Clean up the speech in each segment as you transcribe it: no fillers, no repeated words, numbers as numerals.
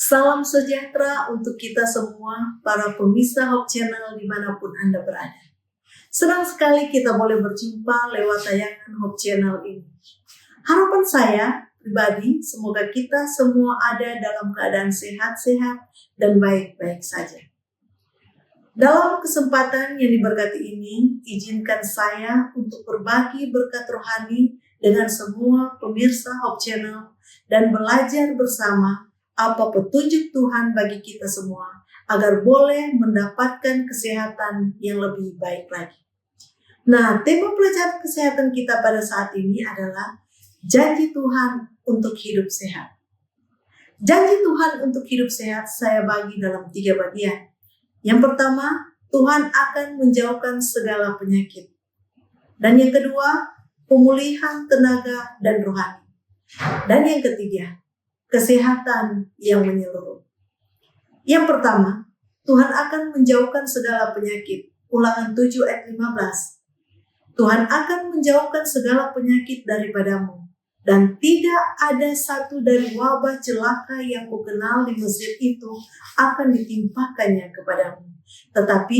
Salam sejahtera untuk kita semua, para pemirsa Hope Channel dimanapun Anda berada. Senang sekali kita boleh berjumpa lewat tayangan Hope Channel ini. Harapan saya pribadi, semoga kita semua ada dalam keadaan sehat-sehat dan baik-baik saja. Dalam kesempatan yang diberkati ini, izinkan saya untuk berbagi berkat rohani dengan semua pemirsa Hope Channel dan belajar bersama apa petunjuk Tuhan bagi kita semua, agar boleh mendapatkan kesehatan yang lebih baik lagi. Nah, tema pelajaran kesehatan kita pada saat ini adalah janji Tuhan untuk hidup sehat. Janji Tuhan untuk hidup sehat saya bagi dalam 3 bagian. Yang pertama, Tuhan akan menjauhkan segala penyakit. Dan yang kedua, pemulihan tenaga dan rohani. Dan yang ketiga, kesehatan yang menyeluruh. Yang pertama, Tuhan akan menjauhkan segala penyakit. Ulangan 7 ayat 15. Tuhan akan menjauhkan segala penyakit daripadamu, dan tidak ada satu dari wabah celaka yang kukenal di Mesir itu akan ditimpakannya kepadamu. Tetapi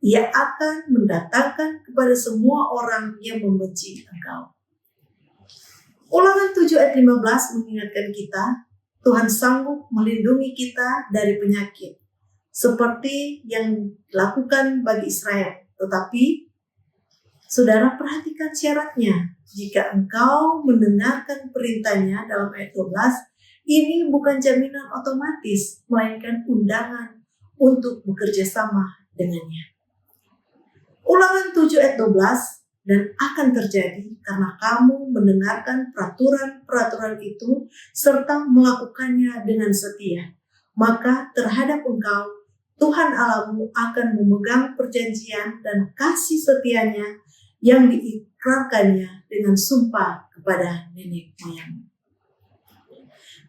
ia akan mendatangkan kepada semua orang yang membenci engkau. Ulangan 7 ayat 15 mengingatkan kita, Tuhan sanggup melindungi kita dari penyakit, seperti yang dilakukan bagi Israel. Tetapi, saudara perhatikan syaratnya. Jika engkau mendengarkan perintahnya dalam ayat 12, ini bukan jaminan otomatis, melainkan undangan untuk bekerja sama dengannya. Ulangan 7 ayat 12, dan akan terjadi karena kamu mendengarkan peraturan-peraturan itu serta melakukannya dengan setia. Maka terhadap engkau, Tuhan Allahmu akan memegang perjanjian dan kasih setianya yang diikrarkannya dengan sumpah kepada nenek moyang.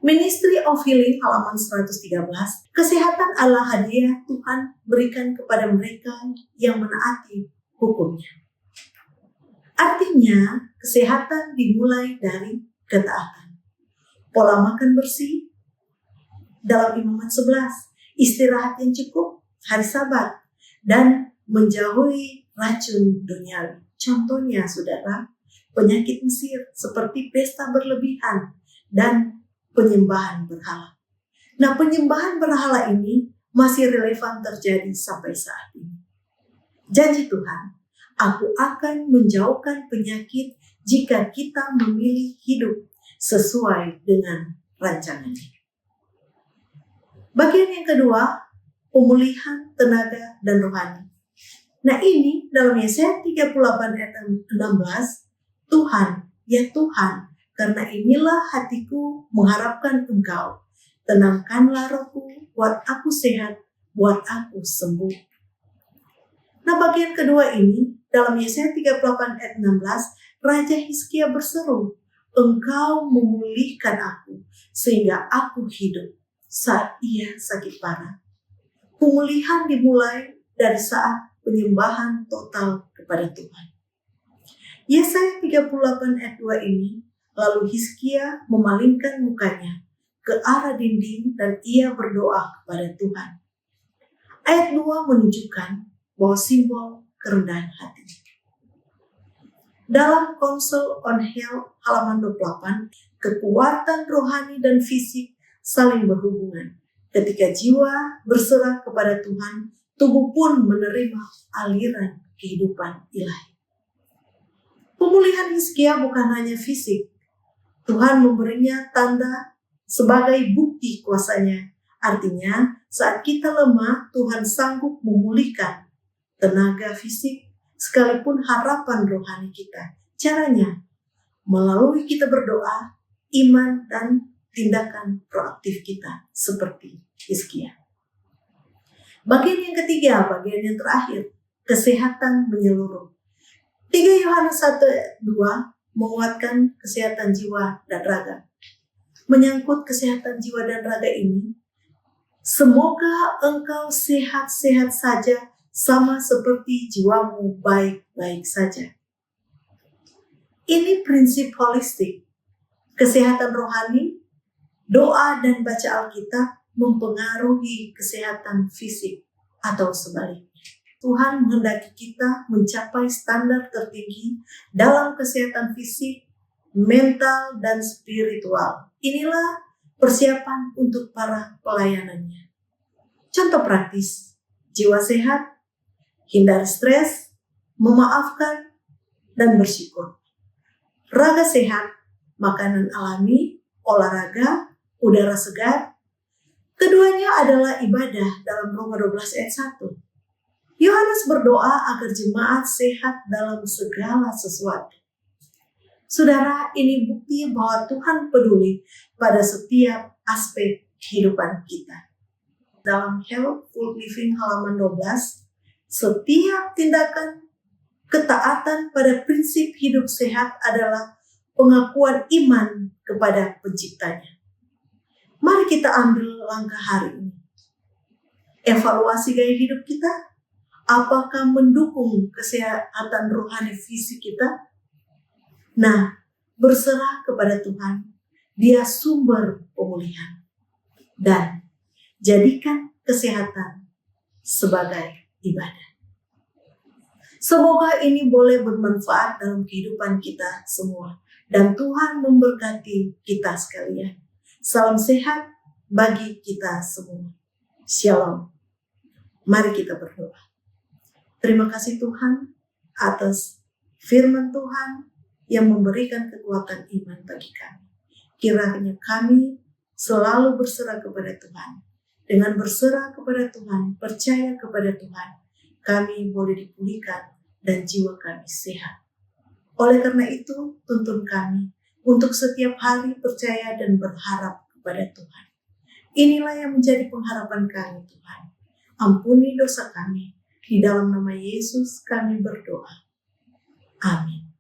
Ministry of Healing halaman 113, kesehatan Allah hadiah Tuhan berikan kepada mereka yang menaati hukumnya. Artinya, kesehatan dimulai dari ketaatan. Pola makan bersih dalam Imamat 11, istirahat yang cukup, hari Sabat, dan menjauhi racun duniawi. Contohnya, saudara, penyakit Mesir seperti pesta berlebihan dan penyembahan berhala. Nah, penyembahan berhala ini masih relevan terjadi sampai saat ini. Janji Tuhan, aku akan menjauhkan penyakit jika kita memilih hidup sesuai dengan rancangannya. Bagian yang kedua, pemulihan tenaga dan rohani. Nah, ini dalam Yesaya 38 ayat 16, Tuhan, ya Tuhan, karena inilah hatiku mengharapkan Engkau. Tenangkanlah rohku, buat aku sehat, buat aku sembuh. Nah, bagian kedua ini, dalam Yesaya 38 ayat 16, Raja Hizkia berseru, Engkau memulihkan aku, sehingga aku hidup saat ia sakit parah. Pemulihan dimulai dari saat penyembahan total kepada Tuhan. Yesaya 38 ayat 2 ini, lalu Hizkia memalingkan mukanya ke arah dinding dan ia berdoa kepada Tuhan. Ayat 2 menunjukkan bahwa simbol kerendahan hati. Dalam Council on Health halaman 28, kekuatan rohani dan fisik saling berhubungan. Ketika jiwa berserah kepada Tuhan, tubuh pun menerima aliran kehidupan ilahi. Pemulihan Hizkia bukan hanya fisik. Tuhan memberinya tanda sebagai bukti kuasanya. Artinya, saat kita lemah, Tuhan sanggup memulihkan tenaga fisik, sekalipun harapan rohani kita. Caranya, melalui kita berdoa, iman, dan tindakan proaktif kita, seperti Hizkia. Bagian yang ketiga, bagian yang terakhir, kesehatan menyeluruh. 3 Yohanes 1 ayat 2 menguatkan kesehatan jiwa dan raga. Menyangkut kesehatan jiwa dan raga ini, semoga engkau sehat-sehat saja, sama seperti jiwamu baik-baik saja. Ini prinsip holistik. Kesehatan rohani, doa dan baca Alkitab mempengaruhi kesehatan fisik atau sebaliknya. Tuhan menghendaki kita mencapai standar tertinggi dalam kesehatan fisik, mental, dan spiritual. Inilah persiapan untuk para pelayanannya. Contoh praktis, jiwa sehat, hindari stres, memaafkan, dan bersyukur. Raga sehat, makanan alami, olahraga, udara segar. Keduanya adalah ibadah dalam Roma 12 ayat 1. Yohanes berdoa agar jemaat sehat dalam segala sesuatu. Saudara, ini bukti bahwa Tuhan peduli pada setiap aspek kehidupan kita. Dalam Healthful Living halaman 12, setiap tindakan ketaatan pada prinsip hidup sehat adalah pengakuan iman kepada penciptanya. Mari kita ambil langkah hari ini. Evaluasi gaya hidup kita. Apakah mendukung kesehatan rohani fisik kita? Nah, berserah kepada Tuhan. Dia sumber pemulihan. Dan jadikan kesehatan sebagai ibadah. Semoga ini boleh bermanfaat dalam kehidupan kita semua. Dan Tuhan memberkati kita sekalian. Salam sehat bagi kita semua. Shalom. Mari kita berdoa. Terima kasih Tuhan atas firman Tuhan yang memberikan kekuatan iman bagi kami. Kiranya kami selalu berserah kepada Tuhan. Dengan berserah kepada Tuhan, percaya kepada Tuhan, kami boleh dipulihkan dan jiwa kami sehat. Oleh karena itu, tuntun kami untuk setiap hari percaya dan berharap kepada Tuhan. Inilah yang menjadi pengharapan kami, Tuhan. Ampuni dosa kami. Di dalam nama Yesus kami berdoa. Amin.